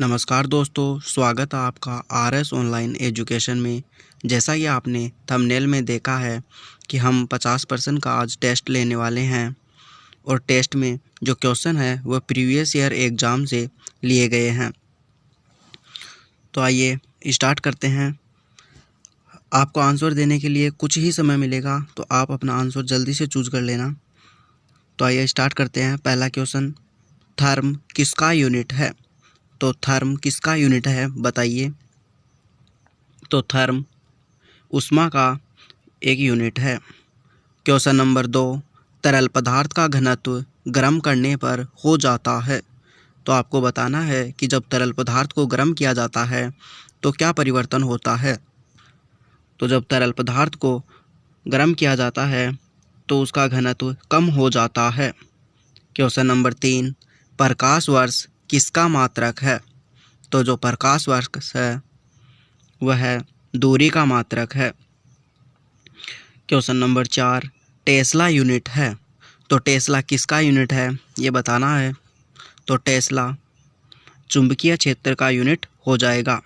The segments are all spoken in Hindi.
नमस्कार दोस्तों, स्वागत है आपका आरएस ऑनलाइन एजुकेशन में। जैसा कि आपने थंबनेल में देखा है कि हम 50% का आज टेस्ट लेने वाले हैं और टेस्ट में जो क्वेश्चन है वह प्रीवियस ईयर एग्ज़ाम से लिए गए हैं। तो आइए स्टार्ट करते हैं। आपको आंसर देने के लिए कुछ ही समय मिलेगा, तो आप अपना आंसर जल्दी से चूज़ कर लेना। तो आइए स्टार्ट करते हैं। पहला क्वेश्चन, थर्म किसका यूनिट है? तो थर्म किसका यूनिट है बताइए। तो थर्म ऊष्मा का एक यूनिट है। क्वेश्चन नंबर 2, तरल पदार्थ का घनत्व गर्म करने पर हो जाता है। तो आपको बताना है कि जब तरल पदार्थ को गर्म किया जाता है तो क्या परिवर्तन होता है। तो जब तरल पदार्थ को गर्म किया जाता है तो उसका घनत्व कम हो जाता है। क्वेश्चन नंबर 3, प्रकाश वर्ष किसका मात्रक है? तो जो प्रकाश वर्ष है वह दूरी का मात्रक है। क्वेश्चन नंबर 4, टेस्ला यूनिट है। तो टेस्ला किसका यूनिट है ये बताना है। तो टेस्ला चुंबकीय क्षेत्र का यूनिट हो जाएगा।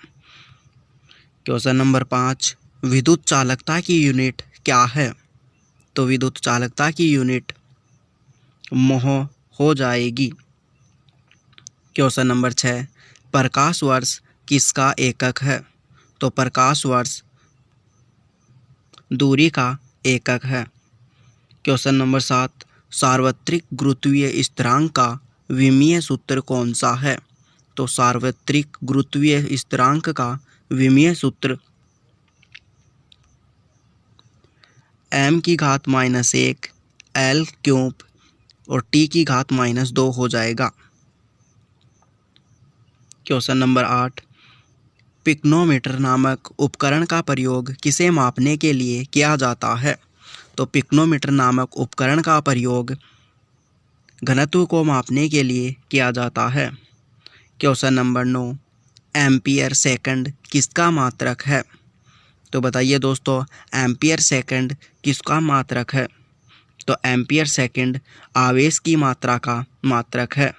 क्वेश्चन नंबर 5, विद्युत चालकता की यूनिट क्या है? तो विद्युत चालकता की यूनिट मोह हो जाएगी। क्वेश्चन नंबर 6, प्रकाश वर्ष किसका एकक है? तो प्रकाश वर्ष दूरी का एकक है। क्वेश्चन नंबर 7, सार्वत्रिक गुरुत्वीय स्थिरांक का विमीय सूत्र कौन सा है? तो सार्वत्रिक गुरुत्वीय स्थिरांक का विमीय सूत्र m⁻⁻1 L³ और T⁻2 हो जाएगा। क्वेश्चन नंबर 8, पिक्नोमीटर नामक उपकरण का प्रयोग किसे मापने के लिए किया जाता है? तो पिक्नोमीटर नामक उपकरण का प्रयोग घनत्व को मापने के लिए किया जाता है। क्वेश्चन नंबर 9, एम्पियर सेकंड किसका मात्रक है? तो बताइए दोस्तों, एम्पियर सेकंड किसका मात्रक है? तो एम्पियर सेकंड आवेश की मात्रा का मात्रक है।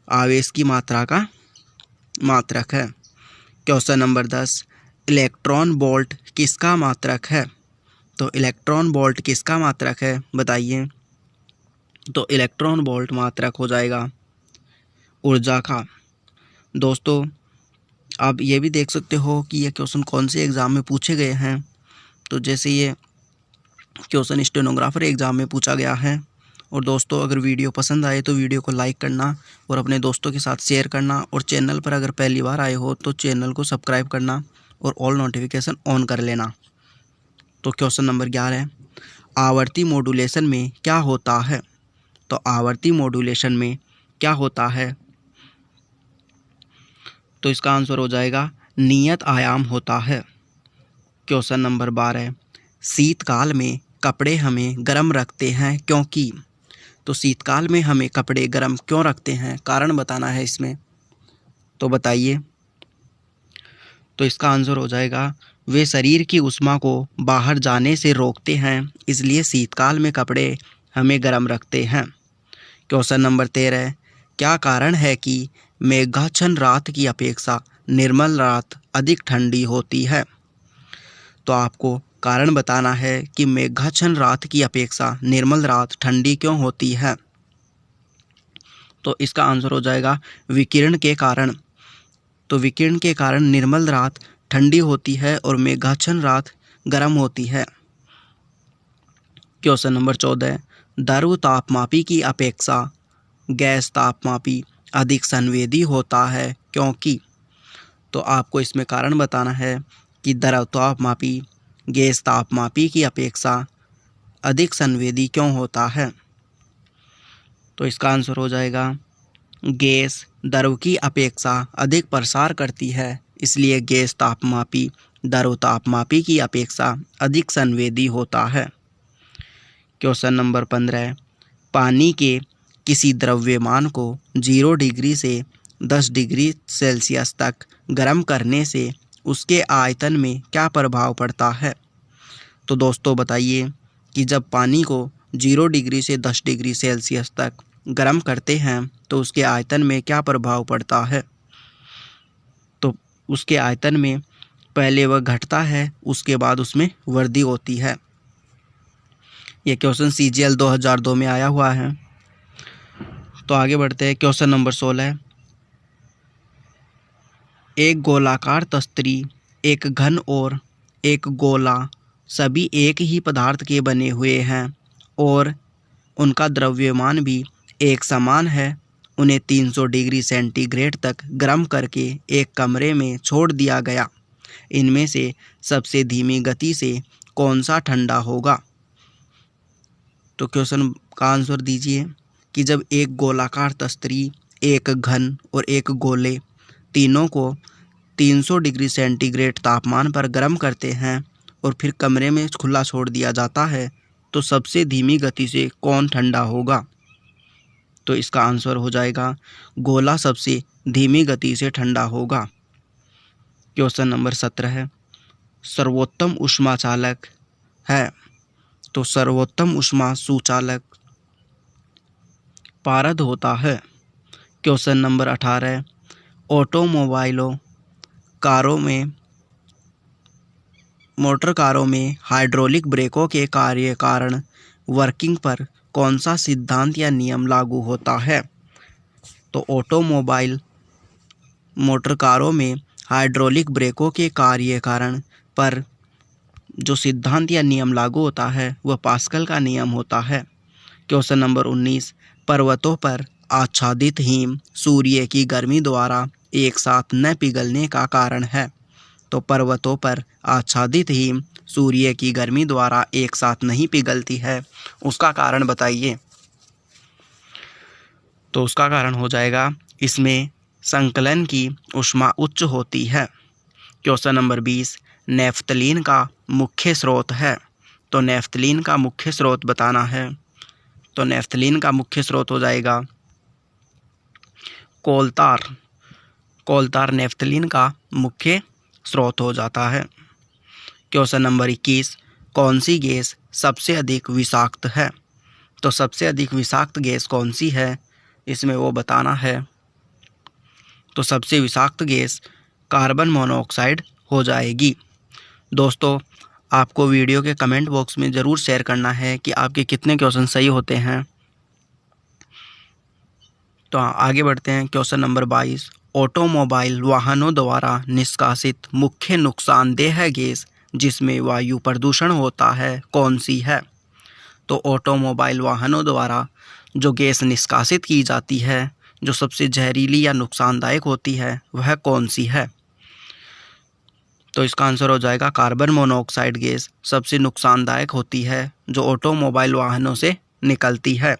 आवेश की मात्रा का मात्रक है। क्वेश्चन नंबर 10, इलेक्ट्रॉन वोल्ट किसका मात्रक है? तो इलेक्ट्रॉन वोल्ट किसका मात्रक है बताइए। तो इलेक्ट्रॉन वोल्ट मात्रक हो जाएगा ऊर्जा का। दोस्तों, आप ये भी देख सकते हो कि ये क्वेश्चन कौन से एग्ज़ाम में पूछे गए हैं। तो जैसे ये क्वेश्चन स्टेनोग्राफर एग्ज़ाम में पूछा गया है। और दोस्तों, अगर वीडियो पसंद आए तो वीडियो को लाइक करना और अपने दोस्तों के साथ शेयर करना, और चैनल पर अगर पहली बार आए हो तो चैनल को सब्सक्राइब करना और ऑल नोटिफिकेशन ऑन कर लेना। तो क्वेश्चन नंबर 11, आवर्ती मॉड्यूलेशन में क्या होता है? तो आवर्ती मॉड्यूलेशन में क्या होता है? तो इसका आंसर हो जाएगा नियत आयाम होता है। क्वेश्चन नंबर 12, शीतकाल में कपड़े हमें गर्म रखते हैं क्योंकि? तो शीतकाल में हमें कपड़े गर्म क्यों रखते हैं, कारण बताना है इसमें। तो बताइए। तो इसका आंसर हो जाएगा वे शरीर की ऊष्मा को बाहर जाने से रोकते हैं, इसलिए शीतकाल में कपड़े हमें गर्म रखते हैं। क्वेश्चन नंबर 13, क्या कारण है कि मेघाच्छन्न रात की अपेक्षा निर्मल रात अधिक ठंडी होती है? तो आपको कारण बताना है कि मेघाच्छन्न रात की अपेक्षा निर्मल रात ठंडी क्यों होती है। तो इसका आंसर हो जाएगा विकिरण के कारण। तो विकिरण के कारण निर्मल रात ठंडी होती है और मेघाच्छन्न रात गर्म होती है। क्वेश्चन नंबर 14, द्रव तापमापी की अपेक्षा गैस तापमापी अधिक संवेदी होता है क्योंकि? तो आपको इसमें कारण बताना है कि द्रव तापमापी गैस तापमापी की अपेक्षा अधिक संवेदी क्यों होता है। तो इसका आंसर हो जाएगा गैस द्रव की अपेक्षा अधिक प्रसार करती है, इसलिए गैस तापमापी द्रव तापमापी की अपेक्षा अधिक संवेदी होता है। क्वेश्चन नंबर 15, पानी के किसी द्रव्यमान को 0 डिग्री से 10 डिग्री सेल्सियस तक गर्म करने से उसके आयतन में क्या प्रभाव पड़ता है? तो दोस्तों बताइए कि जब पानी को 0 डिग्री से 10 डिग्री सेल्सियस तक गर्म करते हैं तो उसके आयतन में क्या प्रभाव पड़ता है? तो उसके आयतन में पहले वह घटता है, उसके बाद उसमें वृद्धि होती है। ये क्वेश्चन CGL 2002 में आया हुआ है। तो आगे बढ़ते हैं। Question number 16। एक गोलाकार तस्तरी, एक घन और एक गोला सभी एक ही पदार्थ के बने हुए हैं और उनका द्रव्यमान भी एक समान है। उन्हें 300 डिग्री सेंटीग्रेड तक गर्म करके एक कमरे में छोड़ दिया गया। इनमें से सबसे धीमी गति से कौन सा ठंडा होगा? तो क्वेश्चन का आंसर दीजिए कि जब एक गोलाकार तस्तरी, एक घन और एक गोले तीनों को 300 डिग्री सेंटीग्रेड तापमान पर गर्म करते हैं और फिर कमरे में खुला छोड़ दिया जाता है, तो सबसे धीमी गति से कौन ठंडा होगा? तो इसका आंसर हो जाएगा गोला सबसे धीमी गति से ठंडा होगा। क्वेश्चन नंबर 17 है। सर्वोत्तम ऊष्मा चालक है। तो सर्वोत्तम ऊष्मा सुचालक पारद होता है। Question number 18। ऑटोमोबाइलों कारों में मोटर कारों में हाइड्रोलिक ब्रेकों के कार्य कारण वर्किंग पर कौन सा सिद्धांत या नियम लागू होता है? तो ऑटोमोबाइल मोटर कारों में हाइड्रोलिक ब्रेकों के कार्य कारण पर जो सिद्धांत या नियम लागू होता है वह पास्कल का नियम होता है। Question number 19। पर्वतों पर आच्छादित हिम सूर्य की गर्मी द्वारा एक साथ न पिघलने का कारण है। तो पर्वतों पर आच्छादित हिम सूर्य की गर्मी द्वारा एक साथ नहीं पिघलती है, उसका कारण बताइए। तो उसका कारण हो जाएगा इसमें संकलन की ऊष्मा उच्च होती है। Question number 20। नेफ्थलीन का मुख्य स्रोत है। तो नेफ्थलीन का मुख्य स्रोत बताना है। तो नेफ्थलीन का मुख्य स्रोत हो जाएगा कोलतार। कोलतार नेफ्थलीन का मुख्य स्रोत हो जाता है। Question number 21। कौन सी गैस सबसे अधिक विषाक्त है? तो सबसे अधिक विषाक्त गैस कौन सी है, इसमें वो बताना है। तो सबसे विषाक्त गैस कार्बन मोनोऑक्साइड हो जाएगी। दोस्तों, आपको वीडियो के कमेंट बॉक्स में ज़रूर शेयर करना है कि आपके कितने क्वेश्चन सही होते हैं। तो आगे बढ़ते हैं। Question number 22। ऑटोमोबाइल वाहनों द्वारा निष्कासित मुख्य नुकसानदेह गैस जिसमें वायु प्रदूषण होता है कौन सी है? तो ऑटोमोबाइल वाहनों द्वारा जो गैस निष्कासित की जाती है, जो सबसे जहरीली या नुकसानदायक होती है, वह कौन सी है? तो इसका आंसर हो जाएगा कार्बन मोनोऑक्साइड गैस सबसे नुकसानदायक होती है जो ऑटोमोबाइल वाहनों से निकलती है।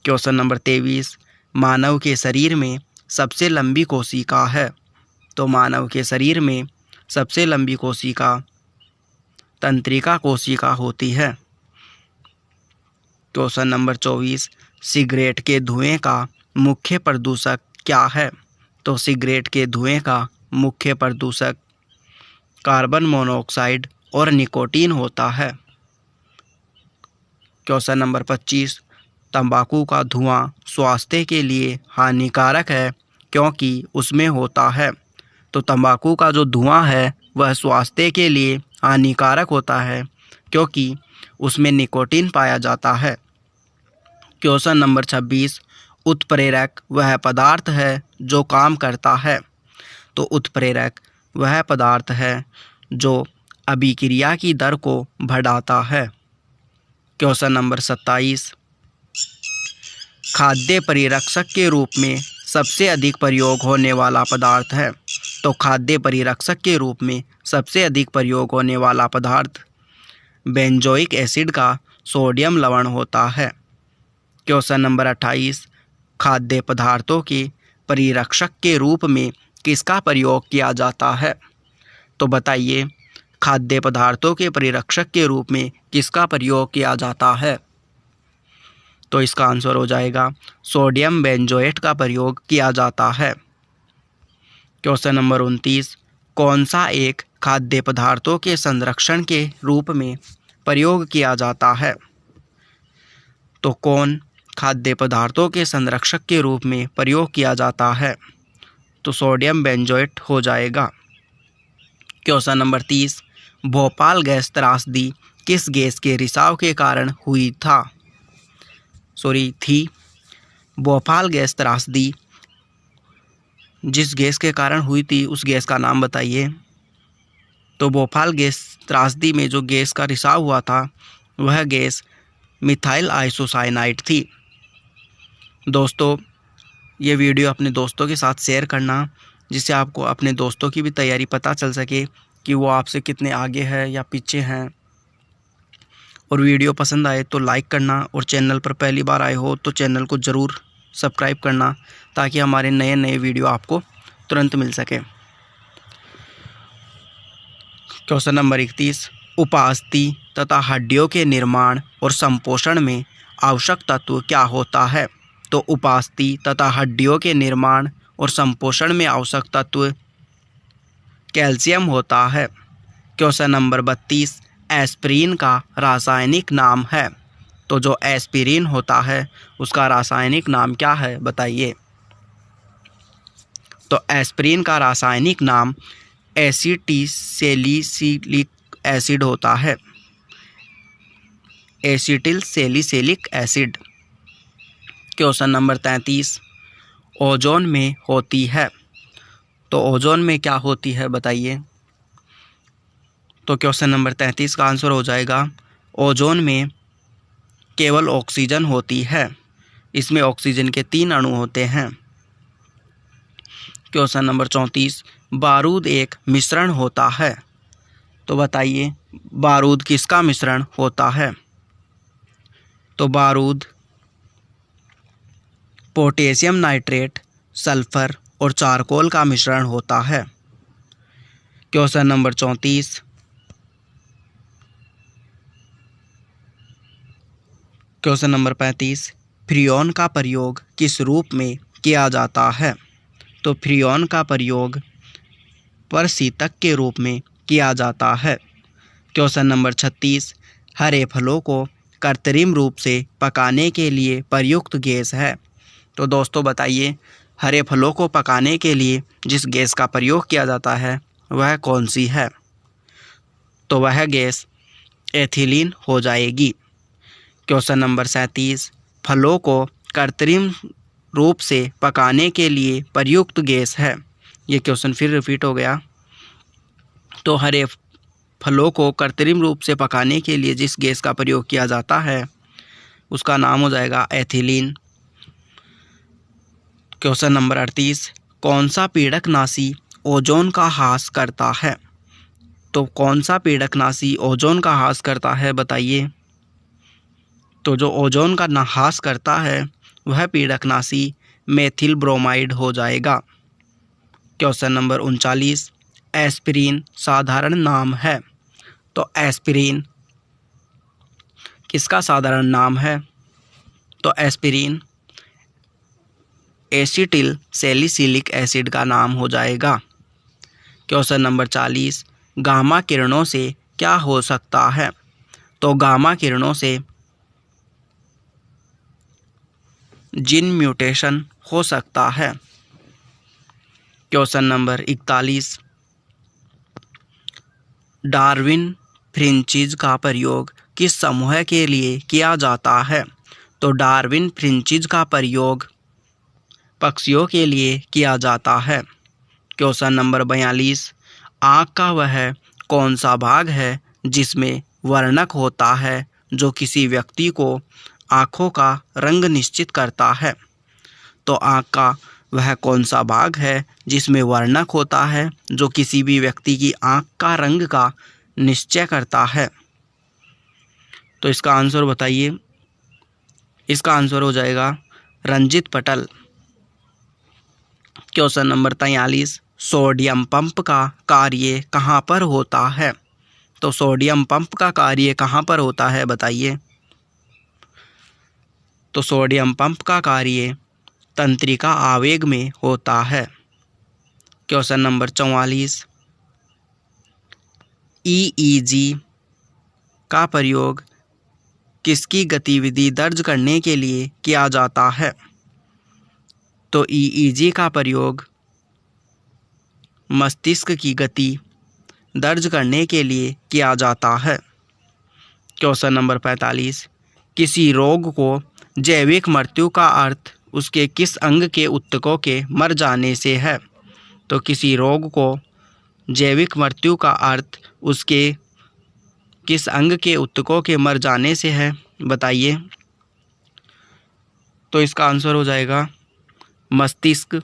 Question number 23। मानव के शरीर में सबसे लंबी कोशिका है। तो मानव के शरीर में सबसे लंबी कोशिका तंत्रिका कोशिका होती है। Question number 24। सिगरेट के धुएं का मुख्य प्रदूषक क्या है? तो सिगरेट के धुएं का मुख्य प्रदूषक कार्बन मोनोऑक्साइड और निकोटीन होता है। Question number 25। तंबाकू का धुआं स्वास्थ्य के लिए हानिकारक है क्योंकि उसमें होता है। तो तंबाकू का जो धुआं है वह स्वास्थ्य के लिए हानिकारक होता है क्योंकि उसमें निकोटीन पाया जाता है। Question number 26। उत्प्रेरक वह पदार्थ है जो काम करता है। तो उत्प्रेरक वह पदार्थ है जो अभिक्रिया की दर को बढ़ाता है। Question number 27। खाद्य परिरक्षक के रूप में सबसे अधिक प्रयोग होने वाला पदार्थ है। तो खाद्य परिरक्षक के रूप में सबसे अधिक प्रयोग होने वाला पदार्थ बेंजोइक एसिड का सोडियम लवण होता है। Question number 28। खाद्य पदार्थों के परिरक्षक के रूप में किसका प्रयोग किया जाता है? तो बताइए, खाद्य पदार्थों के परिरक्षक के रूप में किसका प्रयोग किया जाता है? तो इसका आंसर हो जाएगा सोडियम बेंजोएट का प्रयोग किया जाता है। Question number 29। कौन सा एक खाद्य पदार्थों के संरक्षण के रूप में प्रयोग किया जाता है? तो कौन खाद्य पदार्थों के संरक्षक के रूप में प्रयोग किया जाता है? तो सोडियम बेंजोएट हो जाएगा। क्वेश्चन नंबर 30, भोपाल गैस त्रासदी किस गैस के रिसाव के कारण हुई थी? भोपाल गैस त्रासदी जिस गैस के कारण हुई थी उस गैस का नाम बताइए। तो भोपाल गैस त्रासदी में जो गैस का रिसाव हुआ था वह गैस मिथाइल आइसोसाइनाइड थी। दोस्तों, ये वीडियो अपने दोस्तों के साथ शेयर करना, जिससे आपको अपने दोस्तों की भी तैयारी पता चल सके कि वो आपसे कितने आगे हैं या पीछे हैं। और वीडियो पसंद आए तो लाइक करना, और चैनल पर पहली बार आए हो तो चैनल को ज़रूर सब्सक्राइब करना, ताकि हमारे नए नए वीडियो आपको तुरंत मिल सके। क्वेश्चन नंबर 31, उपास्थि तथा हड्डियों के निर्माण और संपोषण में आवश्यक तत्व क्या होता है? तो उपास्थि तथा हड्डियों के निर्माण और संपोषण में आवश्यक तत्व कैल्शियम होता है। क्वेश्चन नंबर 32, एस्पिरिन का रासायनिक नाम है? तो जो एस्पिरिन होता है उसका रासायनिक नाम क्या है बताइए। तो एस्पिरिन का रासायनिक नाम एसिटिलसैलिसिलिक एसिड होता है। एसिटिलसैलिसिलिक एसिड। क्वेश्चन नंबर 33, ओजोन में होती है? तो ओजोन में क्या होती है बताइए। तो क्वेश्चन नंबर 33 का आंसर हो जाएगा, ओजोन में केवल ऑक्सीजन होती है। इसमें ऑक्सीजन के 3 अणु होते हैं। क्वेश्चन नंबर 34, बारूद एक मिश्रण होता है? तो बताइए, बारूद किसका मिश्रण होता है? तो बारूद पोटेशियम नाइट्रेट, सल्फर और चारकोल का मिश्रण होता है। Question number 34, question number 35, Freon का प्रयोग किस रूप में किया जाता है? तो फ्रियोन का प्रयोग परशीतक के रूप में किया जाता है। क्वेश्चन नंबर 36, हरे फलों को कृत्रिम रूप से पकाने के लिए प्रयुक्त गैस है? तो दोस्तों बताइए, हरे फलों को पकाने के लिए जिस गैस का प्रयोग किया जाता है वह कौन सी है? तो वह गैस एथिलीन हो जाएगी। क्वेश्चन नंबर 37, फलों को कृत्रिम रूप से पकाने के लिए प्रयुक्त गैस है? ये क्वेश्चन फिर रिपीट हो गया। तो हरे फलों को कृत्रिम रूप से पकाने के लिए जिस गैस का प्रयोग किया जाता है उसका नाम हो जाएगा एथिलीन। क्वेश्चन नंबर 38, कौन सा पीड़कनाशी ओजोन का ह्रास करता है? तो कौन सा पीड़कनाशी ओजोन का ह्रास करता है बताइए। तो जो ओजोन का ह्रास करता है वह पीड़कनाशी मेथिल ब्रोमाइड हो जाएगा। क्वेश्चन नंबर 39, एस्पिरिन साधारण नाम है? तो एस्पिरिन किसका साधारण नाम है? तो एस्पिरिन एसिटिलसैलिसिलिक एसिड का नाम हो जाएगा। क्वेश्चन नंबर 40, गामा किरणों से क्या हो सकता है? तो गामा किरणों से जीन म्यूटेशन हो सकता है। क्वेश्चन नंबर 41, डार्विन फ्रिंचेस का प्रयोग किस समूह के लिए किया जाता है? तो डार्विन फ्रिंचेस का प्रयोग पक्षियों के लिए किया जाता है। क्वेश्चन नंबर 42, आँख का वह कौन सा भाग है जिसमें वर्णक होता है जो किसी व्यक्ति को आँखों का रंग निश्चित करता है? तो आँख का वह कौन सा भाग है जिसमें वर्णक होता है जो किसी भी व्यक्ति की आँख का रंग का निश्चय करता है? तो इसका आंसर बताइए। इसका आंसर हो जाएगा रंजित पटल। क्वेश्चन नंबर 43, सोडियम पंप का कार्य कहाँ पर होता है? तो सोडियम पंप का कार्य कहाँ पर होता है बताइए। तो सोडियम पंप का कार्य तंत्रिका आवेग में होता है। क्वेश्चन नंबर 44, ईईजी का प्रयोग किसकी गतिविधि दर्ज करने के लिए किया जाता है? तो EEG का प्रयोग मस्तिष्क की गति दर्ज करने के लिए किया जाता है। क्वेश्चन नंबर 45, किसी रोग को जैविक मृत्यु का अर्थ उसके किस अंग के ऊतकों के मर जाने से है? तो किसी रोग को जैविक मृत्यु का अर्थ उसके किस अंग के ऊतकों के मर जाने से है, बताइए। तो इसका आंसर हो जाएगा मस्तिष्क।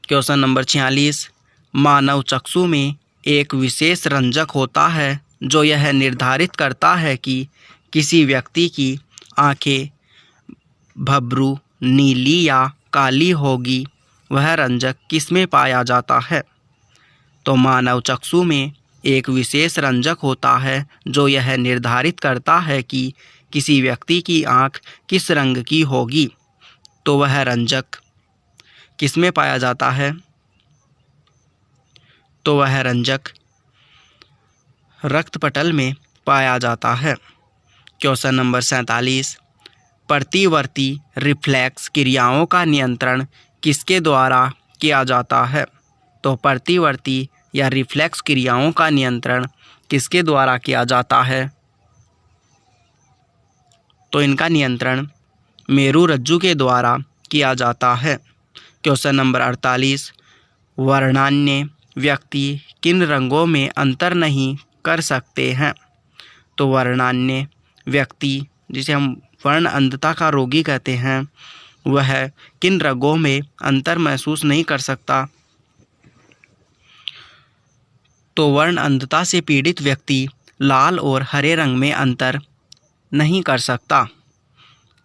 क्वेश्चन नंबर 46, मानव चक्षु में एक विशेष रंजक होता है जो यह निर्धारित करता है कि किसी व्यक्ति की आंखें भभरू, नीली या काली होगी। वह रंजक किसमें पाया जाता है? तो मानव चक्षु में एक विशेष रंजक होता है जो यह निर्धारित करता है कि किसी व्यक्ति की आंख किस रंग की होगी। तो वह रंजक किसमें पाया जाता है? तो वह रंजक रक्तपटल में पाया जाता है। क्वेश्चन नंबर 47, प्रतिवर्ती रिफ्लेक्स क्रियाओं का नियंत्रण किसके द्वारा किया जाता है? तो प्रतिवर्ती या रिफ्लेक्स क्रियाओं का नियंत्रण किसके द्वारा किया जाता है? तो इनका नियंत्रण मेरुरज्जु के द्वारा किया जाता है। क्वेश्चन नंबर 48, वर्णान्य व्यक्ति किन रंगों में अंतर नहीं कर सकते हैं? तो वर्णान्य व्यक्ति, जिसे हम वर्ण अंधता का रोगी कहते हैं, वह किन रंगों में अंतर महसूस नहीं कर सकता? तो वर्ण अंधता से पीड़ित व्यक्ति लाल और हरे रंग में अंतर नहीं कर सकता।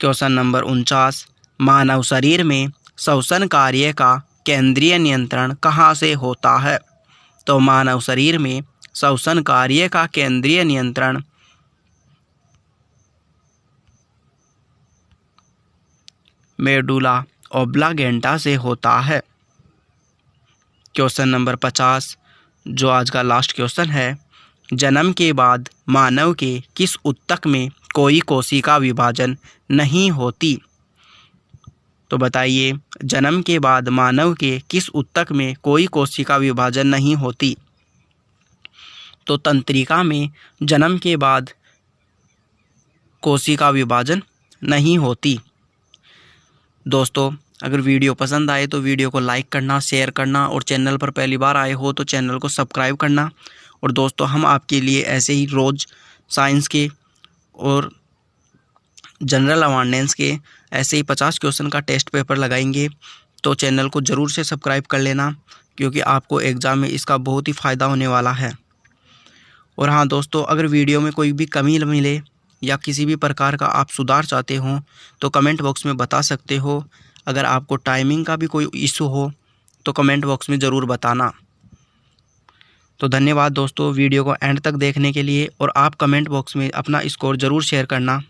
क्वेश्चन नंबर 49, मानव शरीर में श्वसन कार्य का केंद्रीय नियंत्रण कहाँ से होता है? तो मानव शरीर में श्वसन कार्य का केंद्रीय नियंत्रण मेडुला ओब्लांगेटा से होता है। क्वेश्चन नंबर 50, जो आज का लास्ट क्वेश्चन है, जन्म के बाद मानव के किस ऊतक में कोई कोशिका विभाजन नहीं होती? तो बताइए, जन्म के बाद मानव के किस ऊतक में कोई कोशिका विभाजन नहीं होती? तो तंत्रिका में जन्म के बाद कोशिका विभाजन नहीं होती। दोस्तों, अगर वीडियो पसंद आए तो वीडियो को लाइक करना, शेयर करना और चैनल पर पहली बार आए हो तो चैनल को सब्सक्राइब करना। और दोस्तों, हम आपके लिए ऐसे ही रोज़ साइंस के और जनरल अवेयरनेस के ऐसे ही 50 क्वेश्चन का टेस्ट पेपर लगाएंगे, तो चैनल को ज़रूर से सब्सक्राइब कर लेना, क्योंकि आपको एग्ज़ाम में इसका बहुत ही फ़ायदा होने वाला है। और हाँ दोस्तों, अगर वीडियो में कोई भी कमी मिले या किसी भी प्रकार का आप सुधार चाहते हो तो कमेंट बॉक्स में बता सकते हो। अगर आपको टाइमिंग का भी कोई इशू हो तो कमेंट बॉक्स में ज़रूर बताना। तो धन्यवाद दोस्तों वीडियो को एंड तक देखने के लिए, और आप कमेंट बॉक्स में अपना स्कोर ज़रूर शेयर करना।